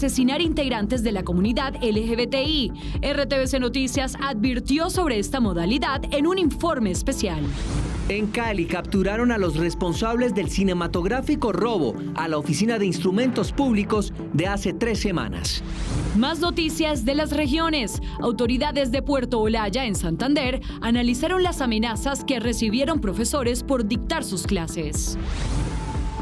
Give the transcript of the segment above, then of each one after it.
asesinar integrantes de la comunidad LGBTI. RTVC Noticias advirtió sobre esta modalidad en un informe especial. En Cali capturaron a los responsables del cinematográfico robo a la Oficina de Instrumentos Públicos de hace 3 semanas. Más noticias de las regiones. Autoridades de Puerto Olaya, en Santander, analizaron las amenazas que recibieron profesores por dictar sus clases.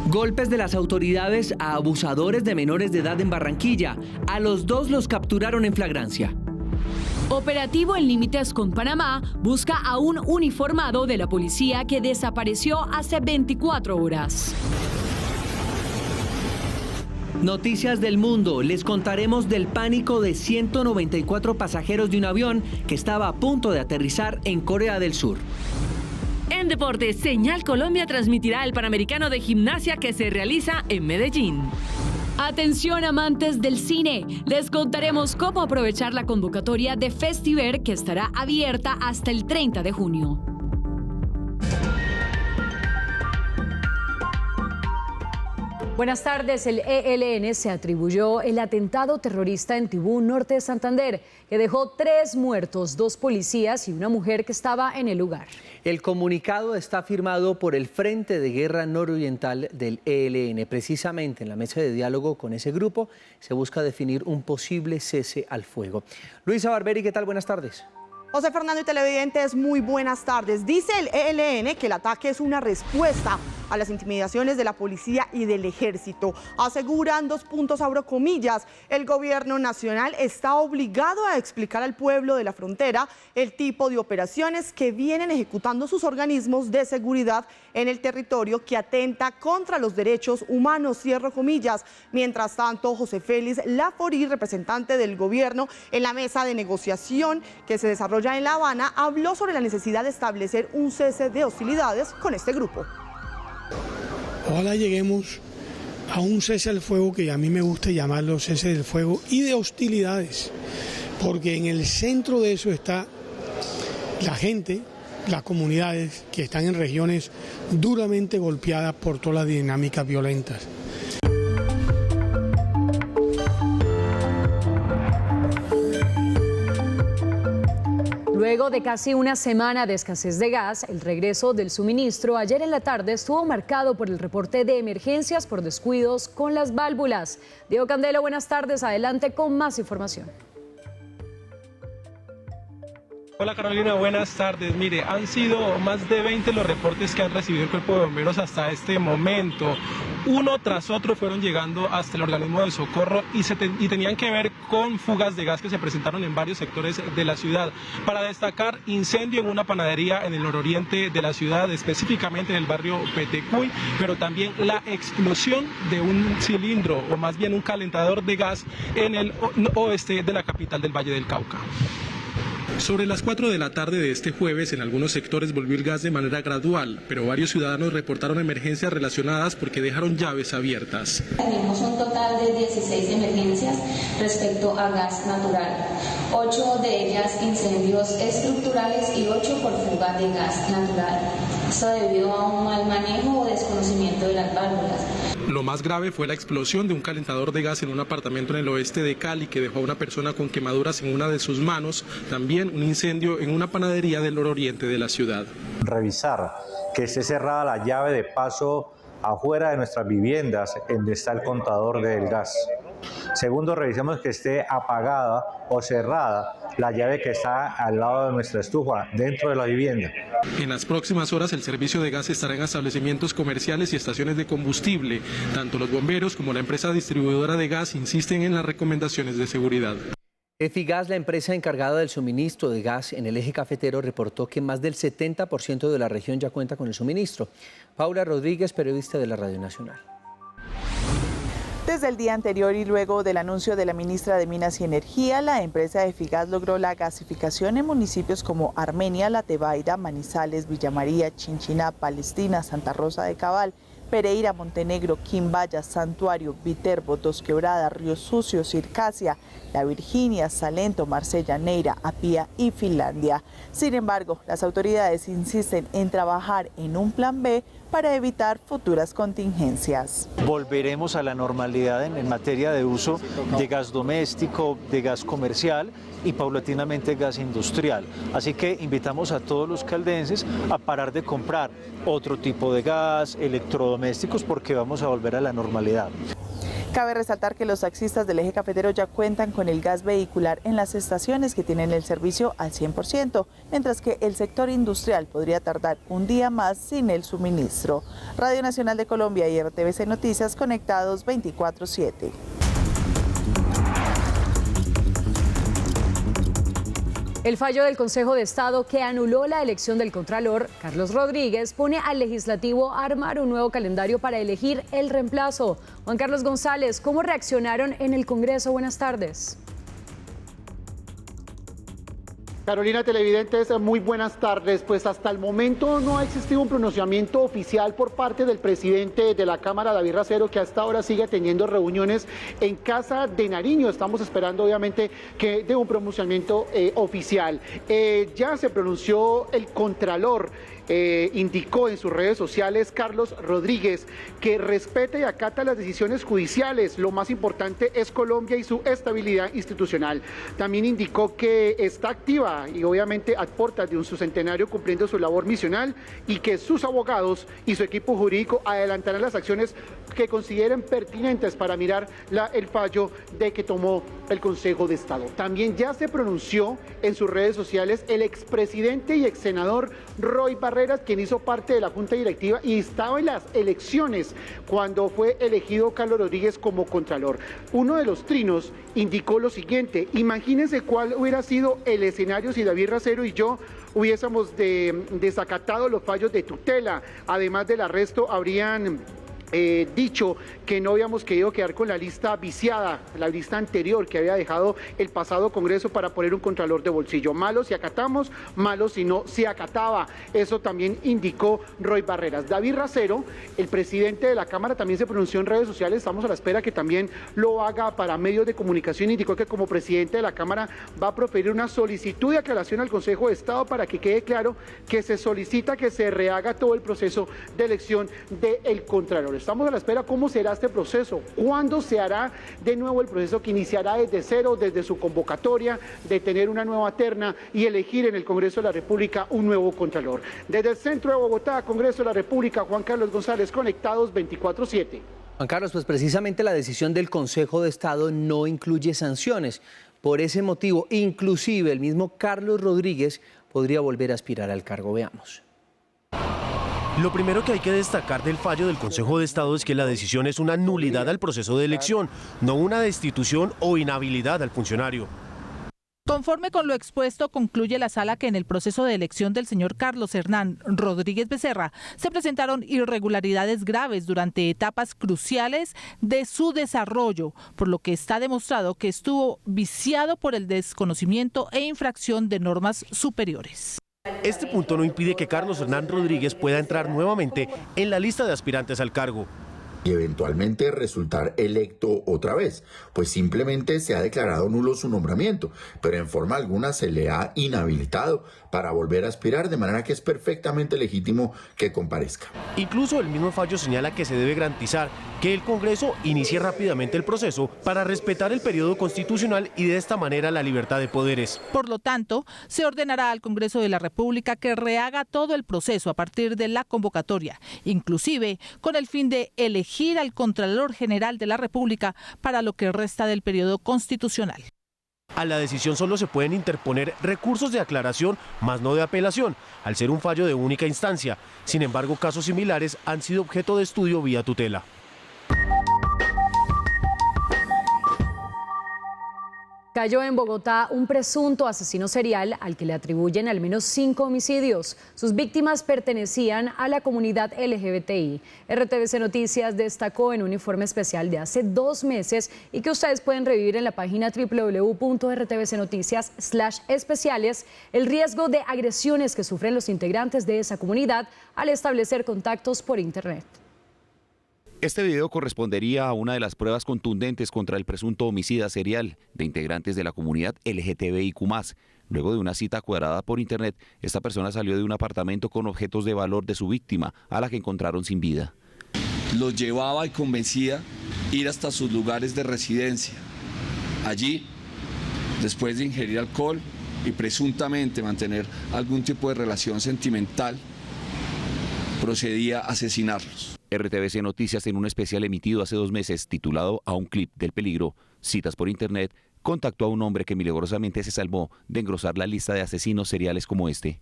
Golpes de las autoridades a abusadores de menores de edad en Barranquilla. A los 2 los capturaron en flagrancia. Operativo en límites con Panamá busca a un uniformado de la policía que desapareció hace 24 horas. Noticias del mundo. Les contaremos del pánico de 194 pasajeros de un avión que estaba a punto de aterrizar en Corea del Sur. En deportes, Señal Colombia transmitirá el Panamericano de Gimnasia que se realiza en Medellín. Atención amantes del cine, les contaremos cómo aprovechar la convocatoria de Festiver que estará abierta hasta el 30 de junio. Buenas tardes. El ELN se atribuyó el atentado terrorista en Tibú, norte de Santander, que dejó 3 muertos, 2 policías y una mujer que estaba en el lugar. El comunicado está firmado por el Frente de Guerra Nororiental del ELN. Precisamente en la mesa de diálogo con ese grupo se busca definir un posible cese al fuego. Luisa Barberi, ¿qué tal? Buenas tardes. José Fernando y televidentes, muy buenas tardes. Dice el ELN que el ataque es una respuesta a las intimidaciones de la policía y del ejército. Aseguran, 2 puntos, abro comillas, el gobierno nacional está obligado a explicar al pueblo de la frontera el tipo de operaciones que vienen ejecutando sus organismos de seguridad en el territorio que atenta contra los derechos humanos, cierro comillas. Mientras tanto, José Félix Laforí, representante del gobierno en la mesa de negociación que se desarrolla en La Habana, habló sobre la necesidad de establecer un cese de hostilidades con este grupo. Ojalá lleguemos a un cese al fuego, que a mí me gusta llamarlo cese del fuego, y de hostilidades, porque en el centro de eso está la gente, las comunidades que están en regiones duramente golpeadas por todas las dinámicas violentas. Luego de casi una semana de escasez de gas, el regreso del suministro ayer en la tarde estuvo marcado por el reporte de emergencias por descuidos con las válvulas. Diego Candelo, buenas tardes. Adelante con más información. Hola Carolina, buenas tardes. Mire, han sido más de 20 los reportes que han recibido el Cuerpo de Bomberos hasta este momento. Uno tras otro fueron llegando hasta el organismo de socorro y tenían que ver con fugas de gas que se presentaron en varios sectores de la ciudad. Para destacar, incendio en una panadería en el nororiente de la ciudad, específicamente en el barrio Petecuy, pero también la explosión de un cilindro, o más bien un calentador de gas, en el oeste de la capital del Valle del Cauca. Sobre las 4 de la tarde de este jueves, en algunos sectores volvió el gas de manera gradual, pero varios ciudadanos reportaron emergencias relacionadas porque dejaron llaves abiertas. Tenemos un total de 16 emergencias respecto a gas natural, 8 de ellas incendios estructurales y 8 por fuga de gas natural. Esto debido a un mal manejo o desconocimiento de las válvulas. Lo más grave fue la explosión de un calentador de gas en un apartamento en el oeste de Cali que dejó a una persona con quemaduras en una de sus manos. También un incendio en una panadería del nororiente de la ciudad. Revisar que esté cerrada la llave de paso afuera de nuestras viviendas, donde está el contador del gas. Segundo, revisemos que esté apagada o cerrada la llave que está al lado de nuestra estufa, dentro de la vivienda. En las próximas horas el servicio de gas estará en establecimientos comerciales y estaciones de combustible. Tanto los bomberos como la empresa distribuidora de gas insisten en las recomendaciones de seguridad. Efigas, la empresa encargada del suministro de gas en el eje cafetero, reportó que más del 70% de la región ya cuenta con el suministro. Paula Rodríguez, periodista de la Radio Nacional. Desde el día anterior y luego del anuncio de la ministra de Minas y Energía, la empresa Efigas logró la gasificación en municipios como Armenia, La Tebaida, Manizales, Villa María, Chinchiná, Palestina, Santa Rosa de Cabal, Pereira, Montenegro, Quimbaya, Santuario, Viterbo, Dos Quebradas, Río Sucio, Circasia, La Virginia, Salento, Marsella, Neira, Apía y Finlandia. Sin embargo, las autoridades insisten en trabajar en un plan B para evitar futuras contingencias. Volveremos a la normalidad en materia de uso de gas doméstico, de gas comercial y paulatinamente gas industrial. Así que invitamos a todos los caldenses a parar de comprar otro tipo de gas, electrodomésticos, porque vamos a volver a la normalidad. Cabe resaltar que los taxistas del eje cafetero ya cuentan con el gas vehicular en las estaciones que tienen el servicio al 100%, mientras que el sector industrial podría tardar un día más sin el suministro. Radio Nacional de Colombia y RTVC Noticias conectados 24/7. El fallo del Consejo de Estado que anuló la elección del Contralor, Carlos Rodríguez, pone al Legislativo a armar un nuevo calendario para elegir el reemplazo. Juan Carlos González, ¿cómo reaccionaron en el Congreso? Buenas tardes. Carolina, televidentes, muy buenas tardes. Pues hasta el momento no ha existido un pronunciamiento oficial por parte del presidente de la Cámara, David Racero, que hasta ahora sigue teniendo reuniones en Casa de Nariño. Estamos esperando, obviamente, que dé un pronunciamiento oficial. Ya se pronunció el Contralor. Indicó en sus redes sociales Carlos Rodríguez que respeta y acata las decisiones judiciales. Lo más importante es Colombia y su estabilidad institucional. También indicó que está activa y obviamente aporta de su centenario cumpliendo su labor misional y que sus abogados y su equipo jurídico adelantarán las acciones que consideren pertinentes para mirar el fallo de que tomó el Consejo de Estado. También ya se pronunció en sus redes sociales el expresidente y exsenador Roy Barreras, quien hizo parte de la Junta Directiva y estaba en las elecciones cuando fue elegido Carlos Rodríguez como Contralor. Uno de los trinos indicó lo siguiente: imagínense cuál hubiera sido el escenario si David Racero y yo hubiésemos desacatado los fallos de tutela. Además del arresto, habrían dicho que no habíamos querido quedar con la lista viciada, la lista anterior que había dejado el pasado Congreso para poner un Contralor de bolsillo. Malo si acatamos, malo si no se acataba. Eso también indicó Roy Barreras. David Racero, el presidente de la Cámara, también se pronunció en redes sociales. Estamos a la espera que también lo haga para medios de comunicación. Indicó que como presidente de la Cámara va a proferir una solicitud de aclaración al Consejo de Estado para que quede claro que se solicita que se rehaga todo el proceso de elección del Contralor. Estamos a la espera cómo será este proceso, cuándo se hará de nuevo el proceso que iniciará desde cero, desde su convocatoria, de tener una nueva terna y elegir en el Congreso de la República un nuevo Contralor. Desde el centro de Bogotá, Congreso de la República, Juan Carlos González, conectados 24/7. Juan Carlos, pues precisamente la decisión del Consejo de Estado no incluye sanciones. Por ese motivo, inclusive el mismo Carlos Rodríguez podría volver a aspirar al cargo. Veamos. Lo primero que hay que destacar del fallo del Consejo de Estado es que la decisión es una nulidad al proceso de elección, no una destitución o inhabilidad al funcionario. Conforme con lo expuesto, concluye la sala que en el proceso de elección del señor Carlos Hernán Rodríguez Becerra se presentaron irregularidades graves durante etapas cruciales de su desarrollo, por lo que está demostrado que estuvo viciado por el desconocimiento e infracción de normas superiores. Este punto no impide que Carlos Hernán Rodríguez pueda entrar nuevamente en la lista de aspirantes al cargo. Y eventualmente resultar electo otra vez, pues simplemente se ha declarado nulo su nombramiento, pero en forma alguna se le ha inhabilitado para volver a aspirar, de manera que es perfectamente legítimo que comparezca. Incluso el mismo fallo señala que se debe garantizar que el Congreso inicie rápidamente el proceso para respetar el periodo constitucional y de esta manera la libertad de poderes. Por lo tanto, se ordenará al Congreso de la República que rehaga todo el proceso a partir de la convocatoria, inclusive con el fin de elegir al Contralor General de la República para lo que resta del periodo constitucional. A la decisión solo se pueden interponer recursos de aclaración, más no de apelación, al ser un fallo de única instancia. Sin embargo, casos similares han sido objeto de estudio vía tutela. Cayó en Bogotá un presunto asesino serial al que le atribuyen al menos 5 homicidios. Sus víctimas pertenecían a la comunidad LGBTI. RTVC Noticias destacó en un informe especial de hace 2 meses y que ustedes pueden revivir en la página www.rtvcnoticias/especiales el riesgo de agresiones que sufren los integrantes de esa comunidad al establecer contactos por Internet. Este video correspondería a una de las pruebas contundentes contra el presunto homicida serial de integrantes de la comunidad LGTBIQ+, Luego de una cita cuadrada por internet, esta persona salió de un apartamento con objetos de valor de su víctima, a la que encontraron sin vida. Los llevaba y convencía ir hasta sus lugares de residencia. Allí, después de ingerir alcohol y presuntamente mantener algún tipo de relación sentimental, procedía a asesinarlos. RTVC Noticias, en un especial emitido hace 2 meses titulado A un clip del peligro, citas por internet, contactó a un hombre que milagrosamente se salvó de engrosar la lista de asesinos seriales como este.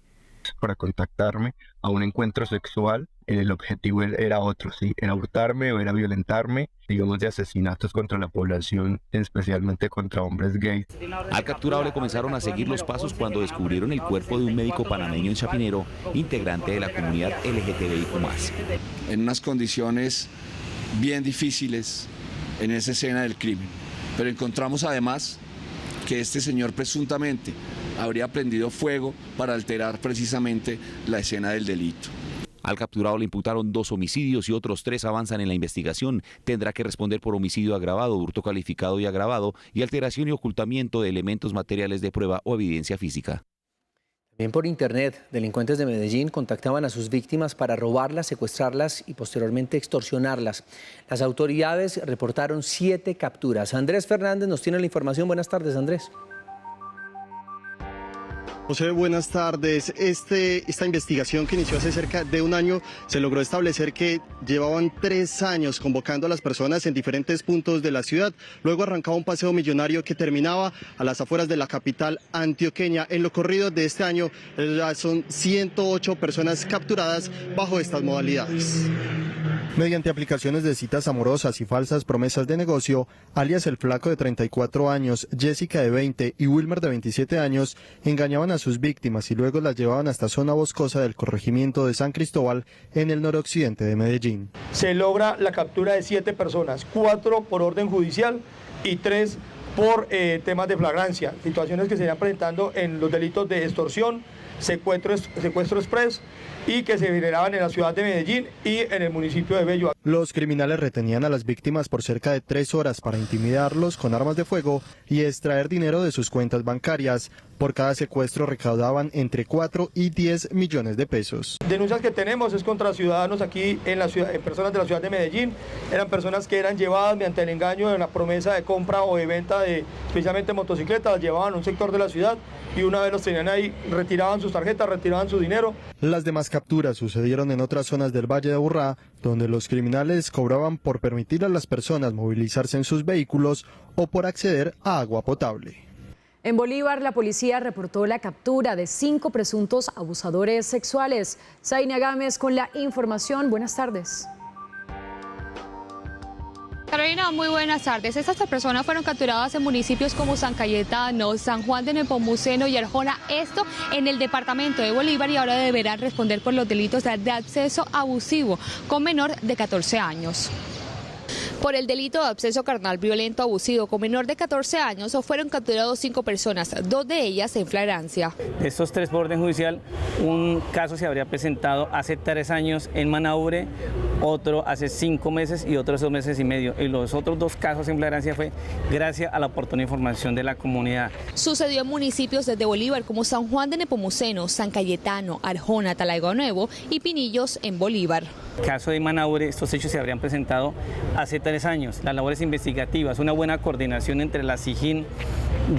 Para contactarme a un encuentro sexual, el objetivo era otro, ¿sí? Era hurtarme o era violentarme, digamos, de asesinatos contra la población, especialmente contra hombres gays. Al capturado le comenzaron a seguir los pasos cuando descubrieron el cuerpo de un médico panameño en Chapinero, integrante de la comunidad LGTBIQ+. En unas condiciones bien difíciles en esa escena del crimen. Pero encontramos además que este señor presuntamente habría prendido fuego para alterar precisamente la escena del delito. Al capturado le imputaron 2 homicidios y otros 3 avanzan en la investigación. Tendrá que responder por homicidio agravado, hurto calificado y agravado y alteración y ocultamiento de elementos materiales de prueba o evidencia física. También por internet, delincuentes de Medellín contactaban a sus víctimas para robarlas, secuestrarlas y posteriormente extorsionarlas. Las autoridades reportaron 7 capturas. Andrés Fernández nos tiene la información. Buenas tardes, Andrés. José, buenas tardes. Esta investigación que inició hace cerca de un año se logró establecer que llevaban 3 años convocando a las personas en diferentes puntos de la ciudad. Luego arrancaba un paseo millonario que terminaba a las afueras de la capital antioqueña. En lo corrido de este año ya son 108 personas capturadas bajo estas modalidades. Mediante aplicaciones de citas amorosas y falsas promesas de negocio, alias el Flaco de 34 años, Jessica de 20 y Wilmer de 27 años, engañaban a sus víctimas y luego las llevaban hasta zona boscosa del corregimiento de San Cristóbal en el noroccidente de Medellín. Se logra la captura de 7 personas, 4 por orden judicial y 3 por temas de flagrancia, situaciones que se irían presentando en los delitos de extorsión, secuestro express y que se generaban en la ciudad de Medellín y en el municipio de Bello. Los criminales retenían a las víctimas por cerca de 3 horas para intimidarlos con armas de fuego y extraer dinero de sus cuentas bancarias. Por cada secuestro recaudaban entre 4 y 10 millones de pesos. Denuncias que tenemos es contra ciudadanos aquí en la ciudad, en personas de la ciudad de Medellín. Eran personas que eran llevadas mediante el engaño de la promesa de compra o de venta de especialmente motocicletas, las llevaban a un sector de la ciudad y una vez los tenían ahí, retiraban sus tarjetas, retiraban su dinero. Las demás capturas sucedieron en otras zonas del Valle de Aburrá, donde los criminales cobraban por permitir a las personas movilizarse en sus vehículos o por acceder a agua potable. En Bolívar, la policía reportó la captura de 5 presuntos abusadores sexuales. Zaina Gámez con la información. Buenas tardes. Carolina, muy buenas tardes. Estas personas fueron capturadas en municipios como San Cayetano, San Juan de Nepomuceno y Arjona, esto en el departamento de Bolívar, y ahora deberán responder por los delitos de acceso abusivo con menor de 14 años. Por el delito de acceso carnal violento abusivo con menor de 14 años fueron capturados 5 personas, 2 de ellas en flagrancia. De estos 3 por orden judicial, un caso se habría presentado hace 3 años en Manaure, otro hace 5 meses y otro hace 2 meses y medio. Y los otros 2 casos en flagrancia fue gracias a la oportuna información de la comunidad. Sucedió en municipios desde Bolívar como San Juan de Nepomuceno, San Cayetano, Arjona, Talaigo Nuevo y Pinillos en Bolívar. Caso de Manaure, estos hechos se habrían presentado hace 3 años. Las labores investigativas, una buena coordinación entre la SIJIN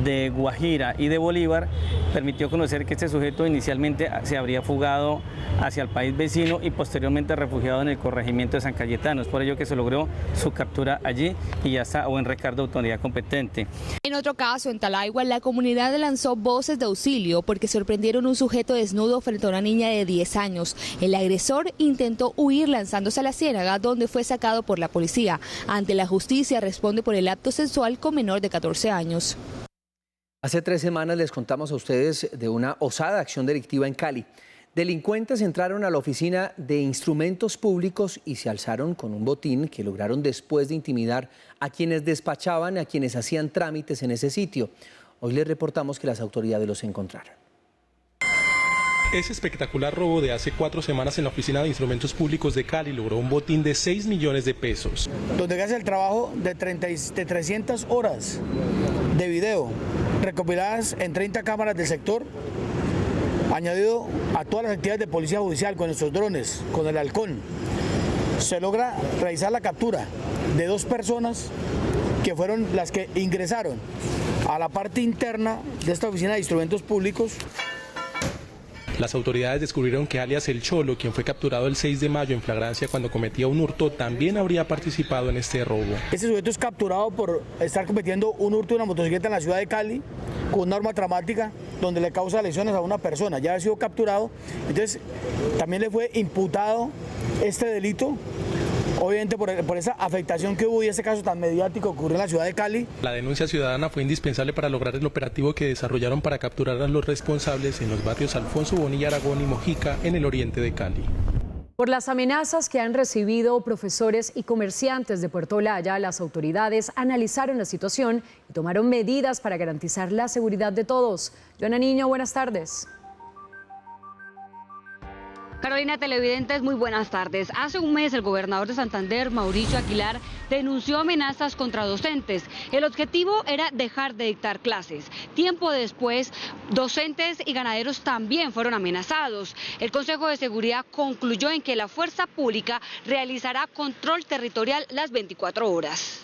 de Guajira y de Bolívar permitió conocer que este sujeto inicialmente se habría fugado hacia el país vecino y posteriormente refugiado en el corregimiento de San Cayetano. Es por ello que se logró su captura allí y ya está a buen recaudo de autoridad competente. En otro caso, en Talaigua, la comunidad lanzó voces de auxilio porque sorprendieron un sujeto desnudo frente a una niña de 10 años. El agresor intentó huir lanzándose a la ciénaga, donde fue sacado por la policía. Ante la justicia responde por el acto sexual con menor de 14 años. Hace 3 semanas les contamos a ustedes de una osada acción delictiva en Cali. Delincuentes entraron a la oficina de instrumentos públicos y se alzaron con un botín que lograron después de intimidar a quienes despachaban, a quienes hacían trámites en ese sitio. Hoy les reportamos que las autoridades los encontraron. Ese espectacular robo de hace 4 semanas en la Oficina de Instrumentos Públicos de Cali logró un botín de 6 millones de pesos. Donde hace el trabajo de 300 horas de video recopiladas en 30 cámaras del sector, añadido a todas las actividades de policía judicial con nuestros drones, con el halcón, se logra realizar la captura de 2 personas que fueron las que ingresaron a la parte interna de esta Oficina de Instrumentos Públicos. Las autoridades descubrieron que alias El Cholo, quien fue capturado el 6 de mayo en flagrancia cuando cometía un hurto, también habría participado en este robo. Este sujeto es capturado por estar cometiendo un hurto de una motocicleta en la ciudad de Cali con una arma traumática donde le causa lesiones a una persona. Ya ha sido capturado, entonces también le fue imputado este delito. Obviamente por esa afectación que hubo y ese caso tan mediático que ocurrió en la ciudad de Cali. La denuncia ciudadana fue indispensable para lograr el operativo que desarrollaron para capturar a los responsables en los barrios Alfonso Bonilla, Aragón y Mojica, en el oriente de Cali. Por las amenazas que han recibido profesores y comerciantes de Puerto Olaya, las autoridades analizaron la situación y tomaron medidas para garantizar la seguridad de todos. Joana Niño, buenas tardes. Carolina, televidentes, muy buenas tardes. Hace un mes el gobernador de Santander, Mauricio Aguilar, denunció amenazas contra docentes. El objetivo era dejar de dictar clases. Tiempo después, docentes y ganaderos también fueron amenazados. El Consejo de Seguridad concluyó en que la fuerza pública realizará control territorial las 24 horas.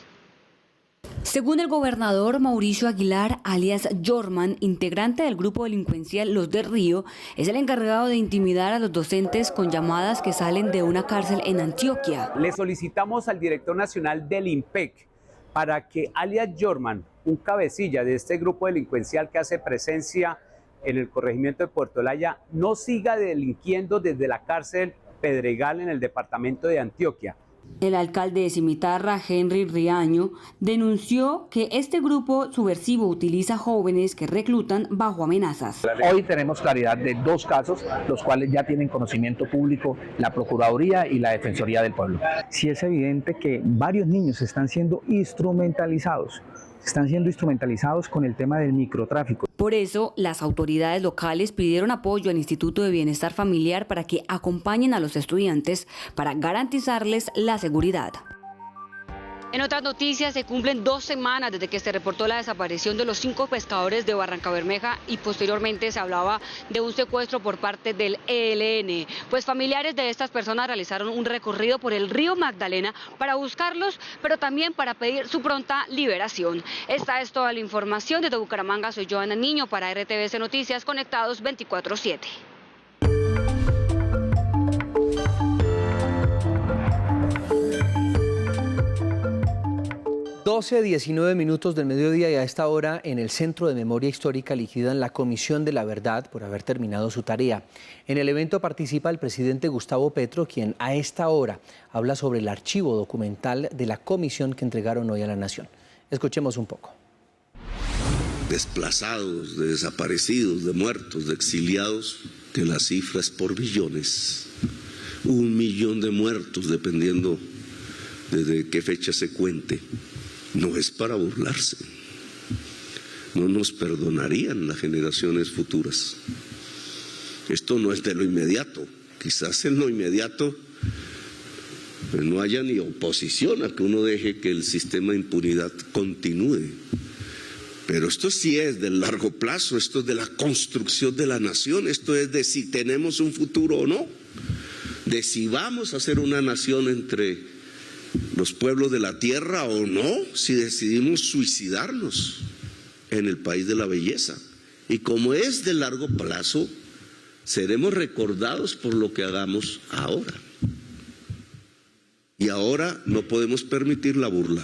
Según el gobernador Mauricio Aguilar, alias Jorman, integrante del grupo delincuencial Los del Río, es el encargado de intimidar a los docentes con llamadas que salen de una cárcel en Antioquia. Le solicitamos al director nacional del IMPEC para que alias Jorman, un cabecilla de este grupo delincuencial que hace presencia en el corregimiento de Puerto Olaya, no siga delinquiendo desde la cárcel Pedregal en el departamento de Antioquia. El alcalde de Cimitarra, Henry Riaño, denunció que este grupo subversivo utiliza jóvenes que reclutan bajo amenazas. Hoy tenemos claridad de 2 casos, los cuales ya tienen conocimiento público la Procuraduría y la Defensoría del Pueblo. Sí es evidente que varios niños están siendo instrumentalizados con el tema del microtráfico. Por eso, las autoridades locales pidieron apoyo al Instituto de Bienestar Familiar para que acompañen a los estudiantes para garantizarles la seguridad. En otras noticias, se cumplen 2 semanas desde que se reportó la desaparición de los 5 pescadores de Barrancabermeja y posteriormente se hablaba de un secuestro por parte del ELN. Pues familiares de estas personas realizaron un recorrido por el río Magdalena para buscarlos, pero también para pedir su pronta liberación. Esta es toda la información. Desde Bucaramanga soy Joana Niño para RTVC Noticias, conectados 24/7. 12:19 minutos del mediodía y a esta hora en el Centro de Memoria Histórica liquidan la Comisión de la Verdad por haber terminado su tarea. En el evento participa el presidente Gustavo Petro, quien a esta hora habla sobre el archivo documental de la comisión que entregaron hoy a la Nación. Escuchemos un poco. Desplazados, de desaparecidos, de muertos, de exiliados, que la cifra es por billones. 1 millón de muertos, dependiendo desde qué fecha se cuente. No es para burlarse. No nos perdonarían las generaciones futuras. Esto no es de lo inmediato. Quizás en lo inmediato pues no haya ni oposición a que uno deje que el sistema de impunidad continúe. Pero esto sí es del largo plazo, esto es de la construcción de la nación, esto es de si tenemos un futuro o no, de si vamos a ser una nación entre los pueblos de la tierra o no, si decidimos suicidarnos en el país de la belleza. Y como es de largo plazo, seremos recordados por lo que hagamos ahora. Y ahora no podemos permitir la burla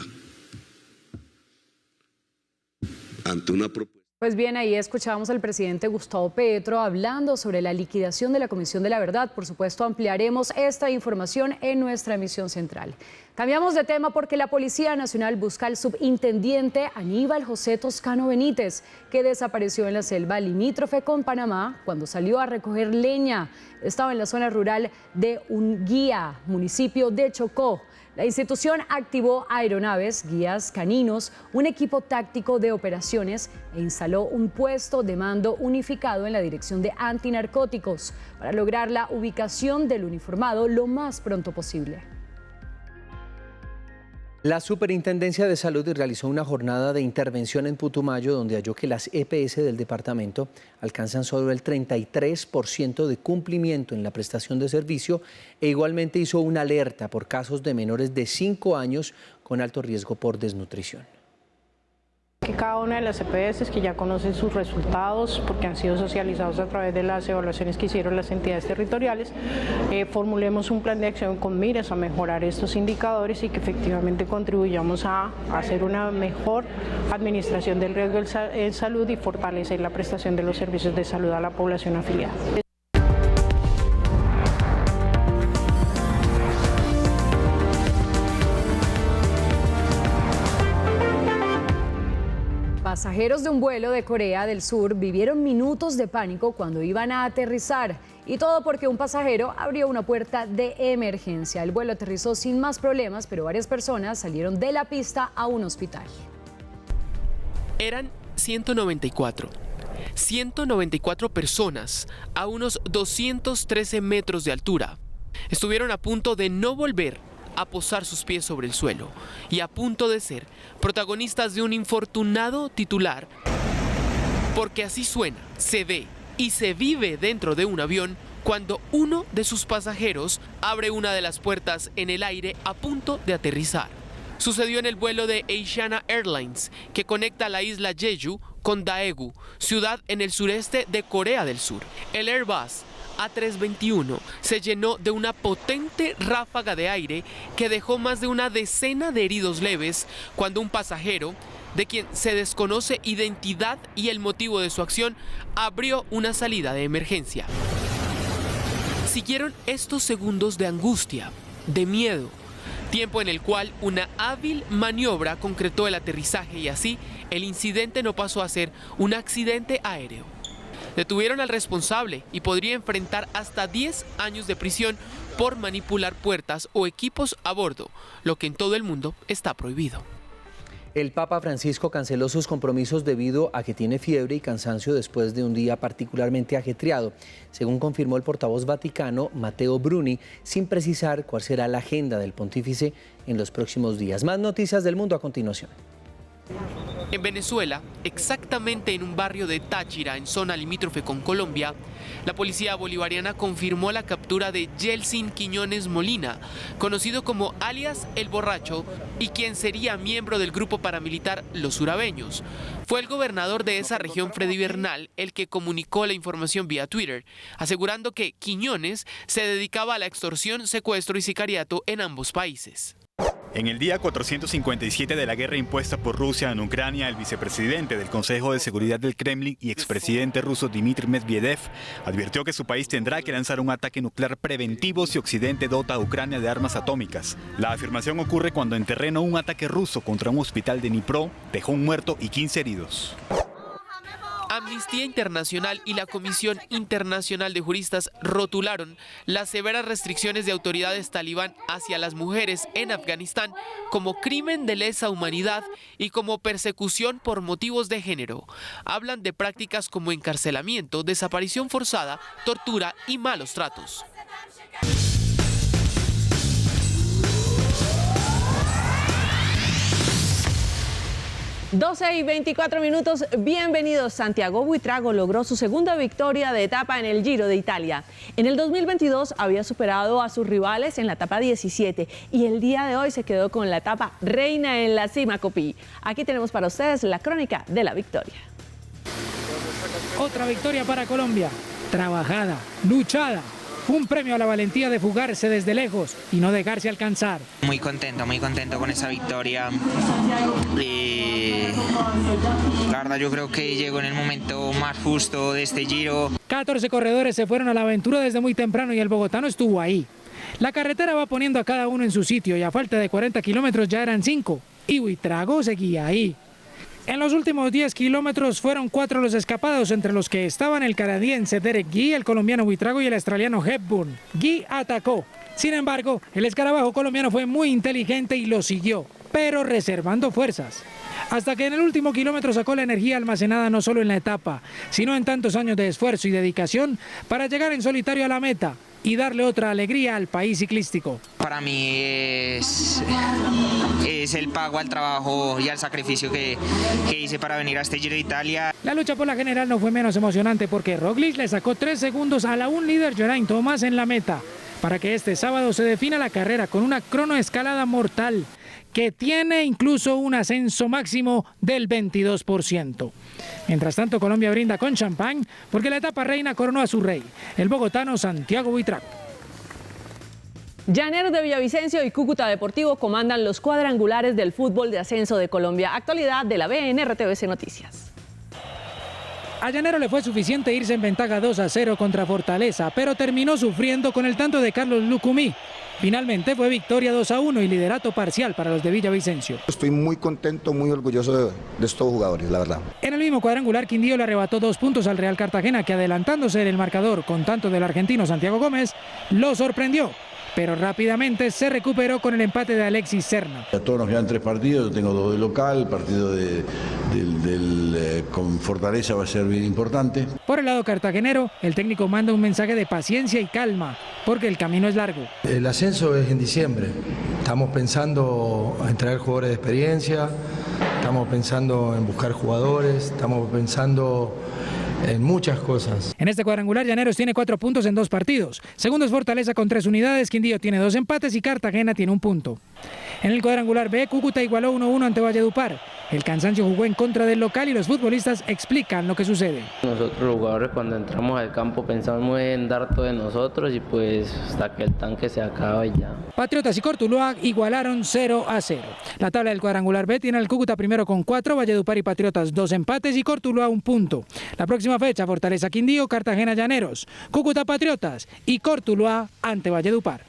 ante una propuesta. Pues bien, ahí escuchábamos al presidente Gustavo Petro hablando sobre la liquidación de la Comisión de la Verdad. Por supuesto, ampliaremos esta información en nuestra emisión central. Cambiamos de tema porque la Policía Nacional busca al subintendente Aníbal José Toscano Benítez, que desapareció en la selva limítrofe con Panamá cuando salió a recoger leña. Estaba en la zona rural de Unguía, municipio de Chocó. La institución activó aeronaves, guías caninos, un equipo táctico de operaciones e instaló un puesto de mando unificado en la Dirección de Antinarcóticos para lograr la ubicación del uniformado lo más pronto posible. La Superintendencia de Salud realizó una jornada de intervención en Putumayo donde halló que las EPS del departamento alcanzan solo el 33% de cumplimiento en la prestación de servicio e igualmente hizo una alerta por casos de menores de 5 años con alto riesgo por desnutrición. Que cada una de las EPS que ya conocen sus resultados porque han sido socializados a través de las evaluaciones que hicieron las entidades territoriales, formulemos un plan de acción con miras a mejorar estos indicadores y que efectivamente contribuyamos a hacer una mejor administración del riesgo en salud y fortalecer la prestación de los servicios de salud a la población afiliada. Pasajeros de un vuelo de Corea del Sur vivieron minutos de pánico cuando iban a aterrizar. Y todo porque un pasajero abrió una puerta de emergencia. El vuelo aterrizó sin más problemas, pero varias personas salieron de la pista a un hospital. Eran 194. 194 personas a unos 213 metros de altura. Estuvieron a punto de no volver a posar sus pies sobre el suelo y a punto de ser protagonistas de un infortunado titular, porque así suena, se ve y se vive dentro de un avión cuando uno de sus pasajeros abre una de las puertas en el aire a punto de aterrizar. Sucedió en el vuelo de Asiana Airlines, que conecta la isla Jeju con Daegu, ciudad en el sureste de Corea del Sur. El Airbus A321 se llenó de una potente ráfaga de aire que dejó más de una decena de heridos leves cuando un pasajero, de quien se desconoce identidad y el motivo de su acción, abrió una salida de emergencia. Siguieron estos segundos de angustia, de miedo, tiempo en el cual una hábil maniobra concretó el aterrizaje y así el incidente no pasó a ser un accidente aéreo. Detuvieron al responsable y podría enfrentar hasta 10 años de prisión por manipular puertas o equipos a bordo, lo que en todo el mundo está prohibido. El Papa Francisco canceló sus compromisos debido a que tiene fiebre y cansancio después de un día particularmente ajetreado, según confirmó el portavoz vaticano Matteo Bruni, sin precisar cuál será la agenda del pontífice en los próximos días. Más noticias del mundo a continuación. En Venezuela, exactamente en un barrio de Táchira, en zona limítrofe con Colombia, la policía bolivariana confirmó la captura de Yeltsin Quiñones Molina, conocido como alias El Borracho, y quien sería miembro del grupo paramilitar Los Surabeños. Fue el gobernador de esa región, Freddy Bernal, el que comunicó la información vía Twitter, asegurando que Quiñones se dedicaba a la extorsión, secuestro y sicariato en ambos países. En el día 457 de la guerra impuesta por Rusia en Ucrania, el vicepresidente del Consejo de Seguridad del Kremlin y expresidente ruso Dmitry Medvedev advirtió que su país tendrá que lanzar un ataque nuclear preventivo si Occidente dota a Ucrania de armas atómicas. La afirmación ocurre cuando en terreno un ataque ruso contra un hospital de Dnipro dejó un muerto y 15 heridos. Amnistía Internacional y la Comisión Internacional de Juristas rotularon las severas restricciones de autoridades talibán hacia las mujeres en Afganistán como crimen de lesa humanidad y como persecución por motivos de género. Hablan de prácticas como encarcelamiento, desaparición forzada, tortura y malos tratos. 12:24, bienvenidos. Santiago Buitrago logró su segunda victoria de etapa en el Giro de Italia. En el 2022 había superado a sus rivales en la etapa 17 y el día de hoy se quedó con la etapa reina en la cima Copí. Aquí tenemos para ustedes la crónica de la victoria. Otra victoria para Colombia, trabajada, luchada. Un premio a la valentía de fugarse desde lejos y no dejarse alcanzar. Muy contento con esa victoria. La verdad yo creo que llegó en el momento más justo de este Giro. 14 corredores se fueron a la aventura desde muy temprano y el bogotano estuvo ahí. La carretera va poniendo a cada uno en su sitio y a falta de 40 kilómetros ya eran 5 y Buitrago seguía ahí. En los últimos 10 kilómetros fueron 4 los escapados, entre los que estaban el canadiense Derek Guy, el colombiano Buitrago y el australiano Hepburn. Guy atacó, Sin embargo, el escarabajo colombiano fue muy inteligente y lo siguió, pero reservando fuerzas. Hasta que en el último kilómetro sacó la energía almacenada no solo en la etapa, sino en tantos años de esfuerzo y dedicación para llegar en solitario a la meta y darle otra alegría al país ciclístico. Para mí es el pago al trabajo y al sacrificio que hice para venir a este Giro de Italia. La lucha por la general no fue menos emocionante porque Roglic le sacó 3 segundos al aún líder Geraint Thomas en la meta, para que este sábado se defina la carrera con una cronoescalada mortal que tiene incluso un ascenso máximo del 22%. Mientras tanto, Colombia brinda con champán porque la etapa reina coronó a su rey, el bogotano Santiago Buitrago. Llaneros de Villavicencio y Cúcuta Deportivo comandan los cuadrangulares del fútbol de ascenso de Colombia. Actualidad de la BNRTVC Noticias. A Llanero le fue suficiente irse en ventaja 2-0 contra Fortaleza, pero terminó sufriendo con el tanto de Carlos Lucumí. Finalmente fue victoria 2-1 y liderato parcial para los de Villavicencio. Estoy muy contento, muy orgulloso de estos jugadores, la verdad. En el mismo cuadrangular, Quindío le arrebató 2 puntos al Real Cartagena, que adelantándose en el marcador con tanto del argentino Santiago Gómez, lo sorprendió, pero rápidamente se recuperó con el empate de Alexis Serna. A todos nos quedan 3 partidos, yo tengo 2 de local, el partido con Fortaleza va a ser bien importante. Por el lado cartagenero, el técnico manda un mensaje de paciencia y calma, porque el camino es largo. El ascenso es en diciembre, estamos pensando en traer jugadores de experiencia, estamos pensando en buscar jugadores, estamos pensando en muchas cosas. En este cuadrangular, Llaneros tiene 4 puntos en 2 partidos. Segundo es Fortaleza con 3 unidades, Quindío tiene 2 empates y Cartagena tiene 1 punto. En el cuadrangular B, Cúcuta igualó 1-1 ante Valledupar. El cansancio jugó en contra del local y los futbolistas explican lo que sucede. Nosotros los jugadores cuando entramos al campo pensamos en dar todo de nosotros y pues hasta que el tanque se acabe y ya. Patriotas y Cortuluá igualaron 0-0. La tabla del cuadrangular B tiene al Cúcuta primero con 4, Valledupar y Patriotas 2 empates y Cortuluá 1 punto. La próxima fecha, Fortaleza Quindío, Cartagena Llaneros, Cúcuta Patriotas y Cortuluá ante Valledupar.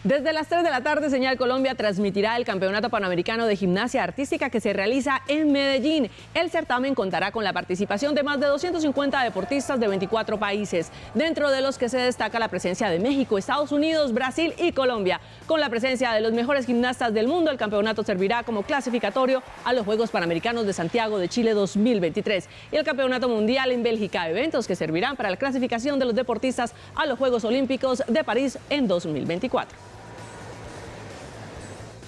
Desde las 3 de la tarde, Señal Colombia transmitirá el Campeonato Panamericano de Gimnasia Artística que se realiza en Medellín. El certamen contará con la participación de más de 250 deportistas de 24 países, dentro de los que se destaca la presencia de México, Estados Unidos, Brasil y Colombia. Con la presencia de los mejores gimnastas del mundo, el campeonato servirá como clasificatorio a los Juegos Panamericanos de Santiago de Chile 2023 y el Campeonato Mundial en Bélgica, eventos que servirán para la clasificación de los deportistas a los Juegos Olímpicos de París en 2024.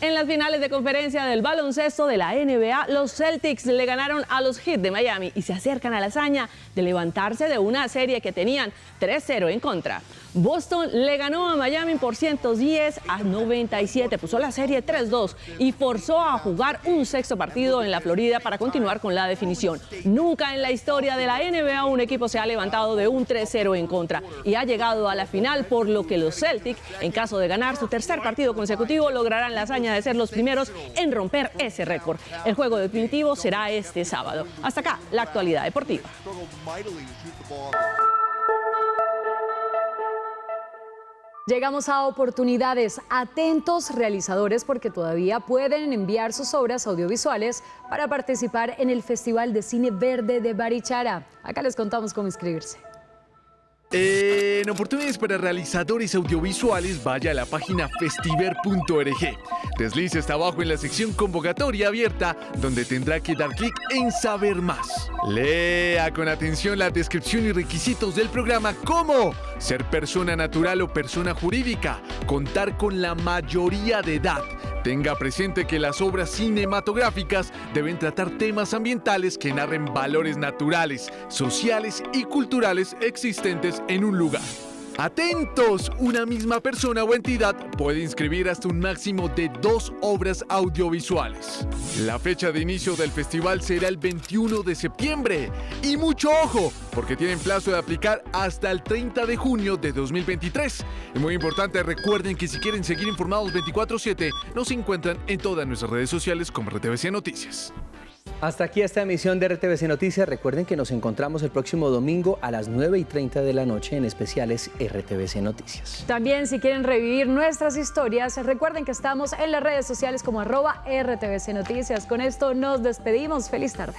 En las finales de conferencia del baloncesto de la NBA, los Celtics le ganaron a los Heat de Miami y se acercan a la hazaña de levantarse de una serie que tenían 3-0 en contra. Boston le ganó a Miami por 110-97, puso la serie 3-2 y forzó a jugar un sexto partido en la Florida para continuar con la definición. Nunca en la historia de la NBA un equipo se ha levantado de un 3-0 en contra y ha llegado a la final, por lo que los Celtics, en caso de ganar su tercer partido consecutivo, lograrán la hazaña de ser los primeros en romper ese récord. El juego definitivo será este sábado. Hasta acá, la actualidad deportiva. Llegamos a oportunidades. Atentos, realizadores, porque todavía pueden enviar sus obras audiovisuales para participar en el Festival de Cine Verde de Barichara. Acá les contamos cómo inscribirse. En oportunidades para realizadores audiovisuales, vaya a la página festiver.org. Deslice hasta abajo en la sección convocatoria abierta, donde tendrá que dar clic en saber más. Lea con atención la descripción y requisitos del programa, como ser persona natural o persona jurídica, contar con la mayoría de edad. Tenga presente que las obras cinematográficas deben tratar temas ambientales que narren valores naturales, sociales y culturales existentes en un lugar. ¡Atentos! Una misma persona o entidad puede inscribir hasta un máximo de 2 obras audiovisuales. La fecha de inicio del festival será el 21 de septiembre. Y mucho ojo, porque tienen plazo de aplicar hasta el 30 de junio de 2023. Es muy importante, recuerden que si quieren seguir informados 24/7, nos encuentran en todas nuestras redes sociales como RTVC Noticias. Hasta aquí esta emisión de RTVC Noticias. Recuerden que nos encontramos el próximo domingo a las 9:30 de la noche en especiales RTVC Noticias. También, si quieren revivir nuestras historias, recuerden que estamos en las redes sociales como @RTVC Noticias. Con esto nos despedimos. Feliz tarde.